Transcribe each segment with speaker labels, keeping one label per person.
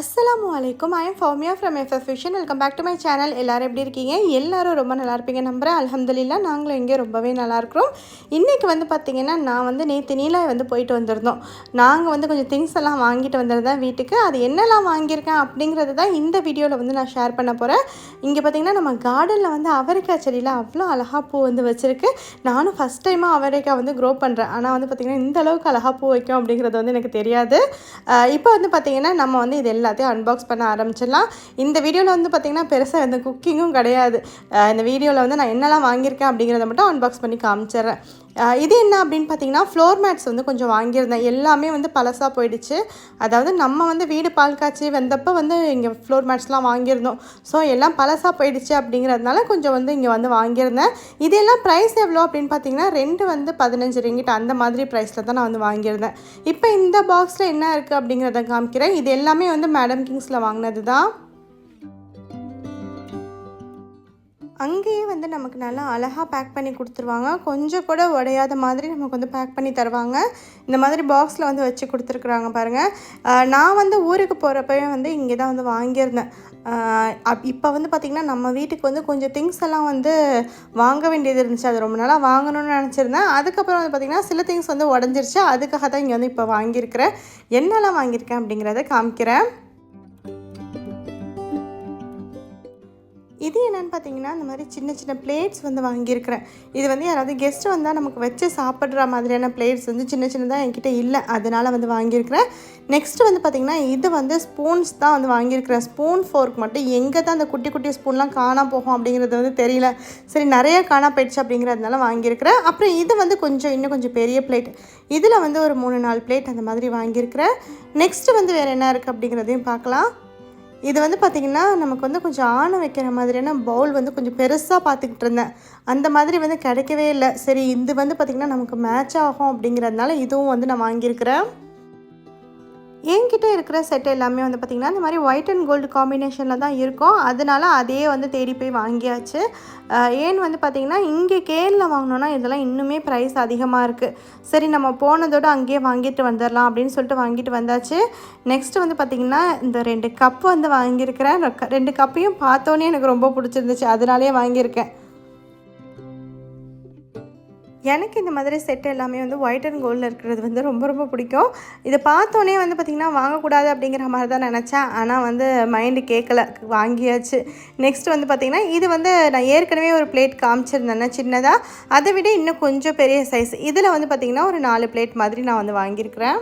Speaker 1: அஸ்ஸலாமு அலைக்கும். I am Fowmiya from FF vision. Welcome back to my channel. எல்லோரும் எப்படி இருக்கீங்க? எல்லோரும் ரொம்ப நல்லா இருப்பீங்க நம்புகிறேன். அல்ஹம்துலில்லாஹ் நாங்களும் இங்கே ரொம்பவே நல்லாயிருக்கிறோம். இன்றைக்கி பார்த்திங்கன்னா நான் நேற்று நீலா போயிட்டு வந்திருந்தோம். நாங்கள் கொஞ்சம் திங்ஸ் எல்லாம் வாங்கிட்டு வந்திருந்தேன் வீட்டுக்கு. அது என்னெல்லாம் வாங்கியிருக்கேன் அப்படிங்கிறது தான் இந்த வீடியோவில் நான் ஷேர் பண்ண போகிறேன். இங்கே பார்த்திங்கன்னா நம்ம கார்டனில் அவரைக்காய் செடியில் அவ்வளோ அழகாக பூ வச்சுருக்கு. நானும் ஃபஸ்ட் டைமாக அவரைக்காய் க்ரோ பண்ணுறேன். ஆனால் பார்த்திங்கன்னா இந்த அளவுக்கு அழகாக பூ வைக்கும் அப்படிங்கிறது எனக்கு தெரியாது. இப்போ பார்த்திங்கன்னா நம்ம இது எல்லாத்தையும் அன்பாக்ஸ் பண்ண ஆரம்பிச்சிடலாம். இந்த வீடியோவில் பார்த்திங்கன்னா பெருசாக எந்த குக்கிங்கும் கிடையாது. இந்த வீடியோவில் நான் என்னெல்லாம் வாங்கியிருக்கேன் அப்படிங்கிறத மட்டும் அன்பாக்ஸ் பண்ணி காமிச்சிட்றேன். இது என்ன அப்படின்னு பார்த்தீங்கன்னா ஃப்ளோர் மேட்ஸ் கொஞ்சம் வாங்கியிருந்தேன். எல்லாமே பழசாக போயிடுச்சு. அதாவது நம்ம வீடு பால் காய்ச்சி வந்தப்போ இங்கே ஃப்ளோர் மேட்ஸ்லாம் வாங்கியிருந்தோம். ஸோ எல்லாம் பழசாக போயிடுச்சு அப்படிங்கிறதுனால கொஞ்சம் இங்கே வாங்கியிருந்தேன். இதெல்லாம் ப்ரைஸ் எவ்வளோ அப்படின்னு பார்த்தீங்கன்னா 2 15 ரிங்கிட் அந்த மாதிரி ப்ரைஸில் தான் நான் வாங்கியிருந்தேன். இப்போ இந்த பாக்ஸில் என்ன இருக்குது அப்படிங்கிறத காமிக்கிறேன். இது எல்லாமே மேடம் கிங்ஸில் வாங்கினது தான். அங்கேயே நமக்கு நல்லா அழகாக பேக் பண்ணி கொடுத்துருவாங்க. கொஞ்சம் கூட உடையாத மாதிரி நமக்கு பேக் பண்ணி தருவாங்க. இந்த மாதிரி பாக்ஸில் வச்சு கொடுத்துருக்குறாங்க பாருங்கள். நான் ஊருக்கு போகிறப்பவே இங்கே தான் வாங்கியிருந்தேன். இப்போ பார்த்திங்கன்னா நம்ம வீட்டுக்கு கொஞ்சம் திங்ஸ் எல்லாம் வாங்க வேண்டியது இருந்துச்சு. அது ரொம்ப நாளாக வாங்கணும்னு நினச்சிருந்தேன். அதுக்கப்புறம் பார்த்திங்கன்னா சில திங்ஸ் உடஞ்சிருச்சு. அதுக்காக தான் இங்கே இப்போ வாங்கியிருக்கிறேன். என்னெல்லாம் வாங்கியிருக்கேன் அப்படிங்கிறத காமிக்கிறேன். இது என்னென்னு பார்த்தீங்கன்னா இந்த மாதிரி சின்ன சின்ன பிளேட்ஸ் வாங்கியிருக்கிறேன். இது யாராவது கெஸ்ட்டு வந்தால் நமக்கு வச்சு சாப்பிட்ற மாதிரியான பிளேட்ஸ் சின்ன சின்னதாக என்கிட்ட இல்லை. அதனால் வாங்கியிருக்கிறேன். நெக்ஸ்ட்டு பார்த்திங்கன்னா இது ஸ்பூன்ஸ் தான் வாங்கியிருக்கிறேன். ஸ்பூன் ஃபோர்க் மட்டும் எங்கே தான் அந்த குட்டி குட்டி ஸ்பூன்லாம் காணாமல் போகும் அப்படிங்கிறது தெரியல. சரி நிறைய காணா போயிடுச்சு அப்படிங்கிறதுனால வாங்கியிருக்கிறேன். அப்புறம் இது கொஞ்சம் இன்னும் கொஞ்சம் பெரிய பிளேட். இதில் ஒரு 3-4 பிளேட் அந்த மாதிரி வாங்கியிருக்கிறேன். நெக்ஸ்ட்டு வேறு என்ன இருக்குது அப்படிங்கிறதையும் பார்க்கலாம். இது பார்த்திங்கன்னா நமக்கு கொஞ்சம் ஆணை வைக்கிற மாதிரியான பவுல் கொஞ்சம் பெருசாக பார்த்துக்கிட்டு இருந்தேன். அந்த மாதிரி கிடைக்கவே இல்லை. சரி இது பார்த்திங்கன்னா நமக்கு மேட்ச் ஆகும் அப்படிங்கிறதுனால இதுவும் நான் வாங்கியிருக்கிறேன். என்கிட்ட இருக்கிற செட் எல்லாமே பார்த்திங்கன்னா இந்த மாதிரி ஒயிட் அண்ட் கோல்டு காம்பினேஷனில் தான் இருக்கும். அதனால் அதையே தேடி போய் வாங்கியாச்சு. ஏன்னு பார்த்திங்கன்னா இங்கே கேனில் வாங்கினோன்னா இதெல்லாம் இன்னுமே ப்ரைஸ் அதிகமாக இருக்குது. சரி நம்ம போனதோடு அங்கேயே வாங்கிட்டு வந்துடலாம் அப்படின்னு சொல்லிட்டு வாங்கிட்டு வந்தாச்சு. நெக்ஸ்ட்டு பார்த்திங்கன்னா இந்த 2 கப் வாங்கியிருக்கிறேன். 2 கப்பையும் பார்த்தோன்னே எனக்கு ரொம்ப பிடிச்சிருந்துச்சு. அதனாலே வாங்கியிருக்கேன். எனக்கு இந்த மாதிரி செட் எல்லாமே ஒயிட் அண்ட் கோல்டில் இருக்கிறது ரொம்ப ரொம்ப பிடிக்கும். இதை பார்த்தோன்னே பார்த்திங்கன்னா வாங்கக்கூடாது அப்படிங்கிற மாதிரி தான் நினச்சேன். ஆனால் மைண்டு கேட்கல, வாங்கியாச்சு. நெக்ஸ்ட் பார்த்திங்கன்னா இது நான் ஏற்கனவே ஒரு பிளேட் காமிச்சிருந்தேன்னா சின்னதாக, அதை விட இன்னும் கொஞ்சம் பெரிய சைஸ். இதில் பார்த்திங்கன்னா ஒரு 4 பிளேட் மாதிரி நான் வாங்கியிருக்கிறேன்.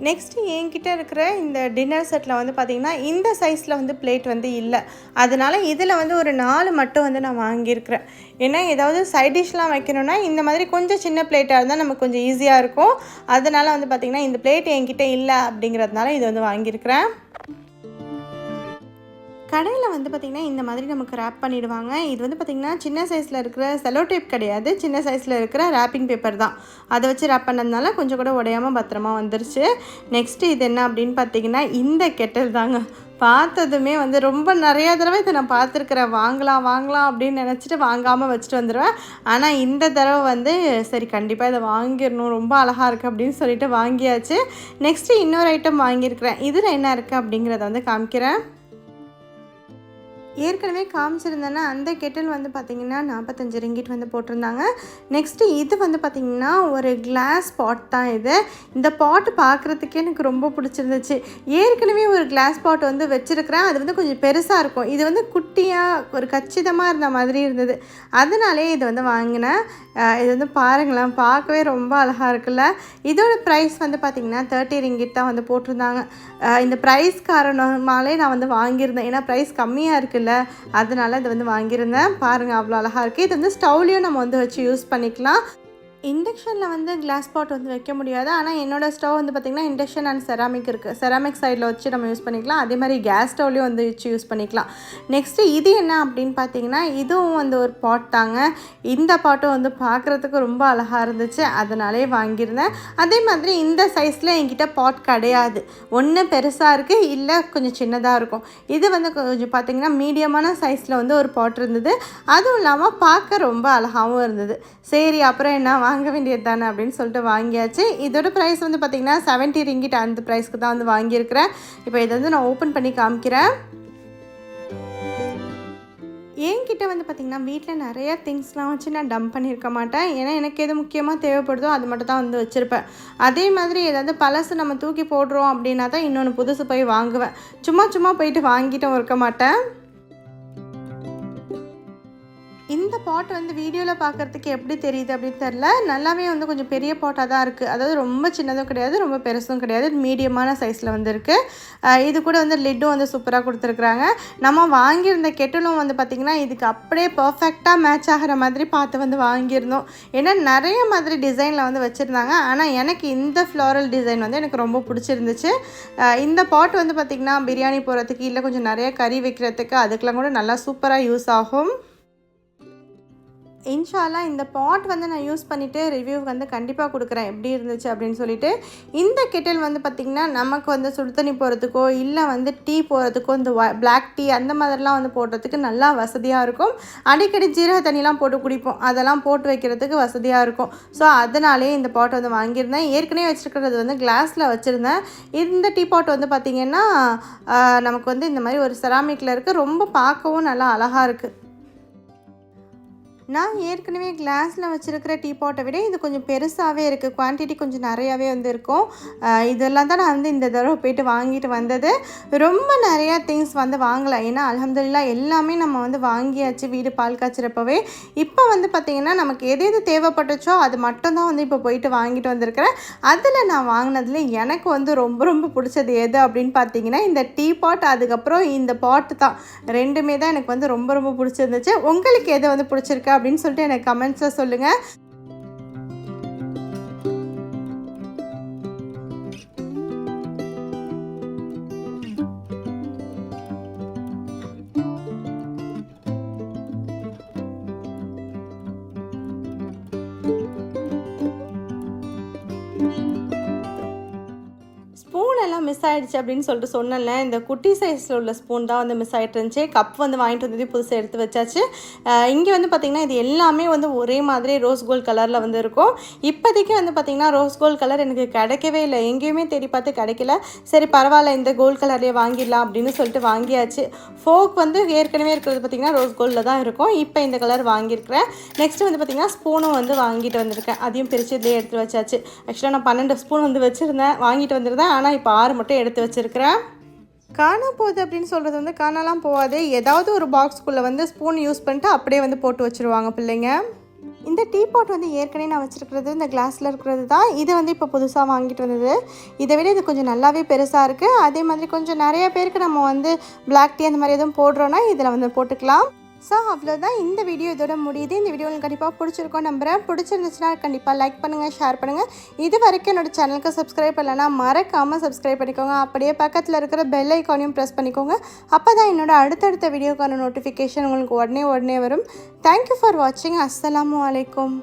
Speaker 1: நெக்ஸ்ட்டு என்கிட்ட இருக்கிற இந்த டின்னர் செட்டில் பார்த்திங்கன்னா இந்த சைஸில் பிளேட் இல்லை. அதனால் இதில் ஒரு 4 மட்டும் நான் வாங்கியிருக்கிறேன். ஏன்னா ஏதாவது சைட் டிஷ்லாம் வைக்கணுன்னா இந்த மாதிரி கொஞ்சம் சின்ன பிளேட்டாக இருந்தால் நமக்கு கொஞ்சம் ஈஸியாக இருக்கும். அதனால் பார்த்திங்கன்னா இந்த பிளேட் என்கிட்ட இல்லை அப்படிங்கிறதுனால இது வாங்கியிருக்கிறேன். கடையில் பார்த்திங்கன்னா இந்த மாதிரி நமக்கு ரேப் பண்ணிவிடுவாங்க. இது பார்த்திங்கன்னா சின்ன சைஸில் இருக்கிற செலோ டேப் கிடையாது, சின்ன சைஸில் இருக்கிற ரேப்பிங் பேப்பர் தான். அதை வச்சு ரேப் பண்ணதுனால கொஞ்சம் கூட உடையாமல் பத்திரமா வந்துருச்சு. நெக்ஸ்ட்டு இது என்ன அப்படின்னு பார்த்திங்கன்னா இந்த கெட்டில் தாங்க. பார்த்ததுமே ரொம்ப நிறையா தடவை இதை நான் பார்த்துருக்குறேன். வாங்கலாம் அப்படின்னு நினச்சிட்டு வாங்காமல் வச்சுட்டு வந்துடுவேன். ஆனால் இந்த தடவை சரி கண்டிப்பாக இதை வாங்கிடணும், ரொம்ப அழகாக இருக்குது அப்படின்னு சொல்லிட்டு வாங்கியாச்சு. நெக்ஸ்ட்டு இன்னொரு ஐட்டம் வாங்கியிருக்கிறேன். இதில் என்ன இருக்குது அப்படிங்கிறத காமிக்கிறேன். ஏற்கனவே காமிச்சிருந்தேன்னா அந்த கெட்டில் பார்த்திங்கன்னா 45 ரிங்கிட் போட்டிருந்தாங்க. நெக்ஸ்ட்டு இது பார்த்திங்கன்னா ஒரு கிளாஸ் பாட் தான் இது. இந்த பாட்டு பார்க்குறதுக்கே எனக்கு ரொம்ப பிடிச்சிருந்துச்சு. ஏற்கனவே ஒரு கிளாஸ் பாட் வச்சுருக்கிறேன். அது கொஞ்சம் பெருசாக இருக்கும். இது குட்டியாக ஒரு கச்சிதமாக இருந்த மாதிரி இருந்தது. அதனாலே இது வாங்கினேன். இது பாருங்களேன், பார்க்கவே ரொம்ப அழகாக இருக்குல்ல. இதோட ப்ரைஸ் பார்த்திங்கன்னா 30 ரிங்கிட் தான் போட்டிருந்தாங்க. இந்த ப்ரைஸ் காரணமாலே நான் வாங்கியிருந்தேன். ஏன்னா ப்ரைஸ் கம்மியாக இருக்குல்ல, அதனால இது வாங்கியிருந்தேன். பாருங்கள் அவ்வளோ அழகாக இருக்குது. இது ஸ்டவ்லேயும் நம்ம வச்சு யூஸ் பண்ணிக்கலாம். இண்டக்ஷனில் கிளாஸ் பாட் வைக்க முடியாது. ஆனால் என்னோடய ஸ்டவ் பார்த்திங்கன்னா இண்டக்ஷன் அண்ட் செராமிக் இருக்குது. செராமிக் சைடில் வச்சு நம்ம யூஸ் பண்ணிக்கலாம். அதே மாதிரி கேஸ் ஸ்டவ்லேயும் வச்சு யூஸ் பண்ணிக்கலாம். நெக்ஸ்ட்டு இது என்ன அப்படின்னு பார்த்தீங்கன்னா இதுவும் ஒரு பாட் தாங்க. இந்த பாட்டும் பார்க்குறதுக்கு ரொம்ப அழகாக இருந்துச்சு. அதனாலே வாங்கியிருந்தேன். அதே மாதிரி இந்த சைஸில் என்கிட்ட பாட் கிடையாது. ஒன்று பெருசாக இருக்குது, இல்லை கொஞ்சம் சின்னதாக இருக்கும். இது கொஞ்சம் பார்த்திங்கன்னா மீடியமான சைஸில் ஒரு பாட் இருந்தது. அதுவும் இல்லாமல் பார்க்க ரொம்ப அழகாகவும் இருந்தது. சரி அப்புறம் என்ன வாங்க வேண்டியது தானே அப்படின்னு சொல்லிட்டு வாங்கியாச்சு. இதோட ப்ரைஸ் வந்து பார்த்திங்கன்னா 70 ringgit அந்த ப்ரைஸ்க்கு தான் வந்து வாங்கியிருக்கிறேன். இப்போ இதை வந்து நான் ஓப்பன் பண்ணி காமிக்கிறேன். என்கிட்ட வந்து பார்த்திங்கன்னா வீட்டில் நிறைய திங்ஸ்லாம் வச்சு நான் டம்ப் பண்ணியிருக்க மாட்டேன். ஏன்னா எனக்கு எது முக்கியமாக தேவைப்படுதோ அது மட்டும் தான் வந்து வச்சுருப்பேன். அதே மாதிரி ஏதாவது பழசு நம்ம தூக்கி போடுறோம் அப்படின்னா தான் இன்னொன்று புதுசு போய் வாங்குவேன். சும்மா போயிட்டு வாங்கிட்டும் இருக்க மாட்டேன். இந்த பாட் வந்து வீடியோவில் பார்க்குறதுக்கு எப்படி தெரியுது அப்படின்னு தெரில. நல்லாவே வந்து கொஞ்சம் பெரிய பாட்டாக தான் இருக்குது. அதாவது ரொம்ப சின்னதும் கிடையாது, ரொம்ப பெருசும் கிடையாது, மீடியமான சைஸில் வந்து இருக்குது. இது கூட வந்து லிட்டும் வந்து சூப்பராக கொடுத்துருக்குறாங்க. நம்ம வாங்கியிருந்த கெட்டிலும் வந்து பார்த்திங்கன்னா இதுக்கு அப்படியே பர்ஃபெக்டாக மேட்ச் ஆகிற மாதிரி பார்த்து வந்து வாங்கியிருந்தோம். ஏன்னா நிறைய மாதிரி டிசைனில் வந்து வச்சுருந்தாங்க. ஆனால் எனக்கு இந்த ஃப்ளாரல் டிசைன் வந்து எனக்கு ரொம்ப பிடிச்சிருந்துச்சு. இந்த பாட் வந்து பார்த்திங்கன்னா பிரியாணி போடுறதுக்கு இல்லை கொஞ்சம் நிறைய கறி வைக்கிறதுக்கு அதுக்கெலாம் கூட நல்லா சூப்பராக யூஸ் ஆகும். இன்ஷால்லா இந்த பாட் வந்து நான் யூஸ் பண்ணிவிட்டு ரிவ்யூ வந்து கண்டிப்பாக கொடுக்குறேன் எப்படி இருந்துச்சு அப்படின்னு சொல்லிட்டு. இந்த கெட்டில் வந்து பார்த்திங்கன்னா நமக்கு வந்து சுடு தண்ணி போடுறதுக்கோ இல்லை வந்து டீ போடுறதுக்கோ இந்த பிளாக் டீ அந்த மாதிரிலாம் வந்து போடுறதுக்கு நல்லா வசதியாக இருக்கும். அடிக்கடி ஜீரக தண்ணிலாம் போட்டு குடிப்போம், அதெல்லாம் போட்டு வைக்கிறதுக்கு வசதியாக இருக்கும். ஸோ அதனாலே இந்த பாட் வந்து வாங்கியிருந்தேன். ஏற்கனவே வச்சுருக்கிறது வந்து கிளாஸில் வச்சுருந்தேன். இந்த டீ பாட் வந்து பார்த்திங்கன்னா நமக்கு வந்து இந்த மாதிரி ஒரு செராமிக்கில் இருக்குது. ரொம்ப பார்க்கவும் நல்லா அழகாக இருக்குது. நான் ஏற்கனவே கிளாஸில் வச்சுருக்கிற டீ பாட்டை விட இது கொஞ்சம் பெருசாகவே இருக்குது. குவான்டிட்டி கொஞ்சம் நிறையாவே வந்து இருக்கும். இதெல்லாம் தான் நான் வந்து இந்த தடவை போய்ட்டு வாங்கிட்டு வந்தது. ரொம்ப நிறையா திங்ஸ் வந்து வாங்கலை. ஏன்னா அல்ஹம்துலில்லாஹ் எல்லாமே நம்ம வந்து வாங்கியாச்சு வீடு பால் காய்ச்சிறப்பவே. இப்போ வந்து பார்த்திங்கன்னா நமக்கு எது எது தேவைப்பட்டுச்சோ அது மட்டும்தான் வந்து இப்போ போயிட்டு வாங்கிட்டு வந்திருக்கிறேன். அதில் நான் வாங்கினதுல எனக்கு வந்து ரொம்ப பிடிச்சது எது அப்படின்னு பார்த்தீங்கன்னா இந்த டீ பாட், அதுக்கப்புறம் இந்த பாட்டு தான். ரெண்டுமே தான் எனக்கு வந்து ரொம்ப பிடிச்சிருந்துச்சு. உங்களுக்கு எது வந்து பிடிச்சிருக்கு அப்படின்னு சொல்லிட்டு எனக்கு கமெண்ட்ஸில் சொல்லுங்கள். ஸ்பூன் எல்லாம் மிஸ் ஆகிடுச்சு அப்படின்னு சொல்லிட்டு சொன்னேன்ல, இந்த குட்டி சைஸில் உள்ள ஸ்பூன் தான் வந்து மிஸ் ஆகிட்டு இருந்துச்சு. கப் வந்து வாங்கிட்டு வந்தது புதுசாக எடுத்து வச்சாச்சு. இங்கே வந்து பார்த்திங்கன்னா இது எல்லாமே வந்து ஒரே மாதிரி ரோஸ் கோல்ட் கலரில் வந்து இருக்கும். இப்போதைக்கு வந்து பார்த்திங்கன்னா ரோஸ் கோல்ட் கலர் எனக்கு கிடைக்கவே இல்லை. எங்கேயுமே தேடி பார்த்து கிடைக்கல. சரி பரவாயில்ல இந்த கோல்ட் கலர்லேயே வாங்கிடலாம் அப்படின்னு சொல்லிட்டு வாங்கியாச்சு. ஃபோக் வந்து ஏற்கனவே இருக்கிறது பார்த்திங்கன்னா ரோஸ் கோல்டில் தான் இருக்கும். இப்போ இந்த கலர் வாங்கியிருக்கிறேன். நெக்ஸ்ட்டு வந்து பார்த்திங்கன்னா ஸ்பூனும் வந்து வாங்கிட்டு வந்திருக்கேன். அதையும் பிரித்து இதிலே எடுத்து வச்சாச்சு. ஆக்சுவலாக நான் 12 ஸ்பூன் வந்து வச்சுருந்தேன், வாங்கிட்டு வந்திருந்தேன். ஆனால் இப்போ 6 மட்டும் எடுத்து வச்சுருக்கிறேன். காணா போகுது அப்படின்னு சொல்கிறது வந்து காணாலாம் போகாது. ஏதாவது ஒரு பாக்ஸ்குள்ளே வந்து ஸ்பூன் யூஸ் பண்ணிட்டு அப்படியே வந்து போட்டு வச்சுருவாங்க பிள்ளைங்க. இந்த டீ பாட் வந்து ஏற்கனவே நான் வச்சுருக்கிறது இந்த கிளாஸில் இருக்கிறது தான். இது வந்து இப்போ புதுசாக வாங்கிட்டு வந்தது. இதை விட இது கொஞ்சம் நல்லாவே பெருசாக இருக்குது. அதே மாதிரி கொஞ்சம் நிறைய பேருக்கு நம்ம வந்து பிளாக் டீ அந்த மாதிரி எதுவும் போடுறோன்னா இதில் வந்து போட்டுக்கலாம். ஸோ அவ்வளோதான், இந்த வீடியோ இதோட முடியுது. இந்த வீடியோ உங்களுக்கு கண்டிப்பாக பிடிச்சிருக்கோம் நம்புகிறேன். பிடிச்சிருந்துச்சுன்னா கண்டிப்பாக லைக் பண்ணுங்கள், ஷேர் பண்ணுங்கள். இது வரைக்கும் என்னோடய சேனலுக்கு சப்ஸ்கிரைப் பண்ணலைன்னா மறக்காமல் சப்ஸ்கிரைப் பண்ணிக்கோங்க. அப்படியே பக்கத்தில் இருக்கிற பெல் ஐக்கானையும் ப்ரெஸ் பண்ணிக்கோங்க. அப்போ தான் என்னோடய அடுத்தடுத்த வீடியோக்கான நோட்டிஃபிகேஷன் உங்களுக்கு உடனே வரும். தேங்க்யூ ஃபார் வாட்சிங். அஸ்ஸலாமு அலைக்கும்.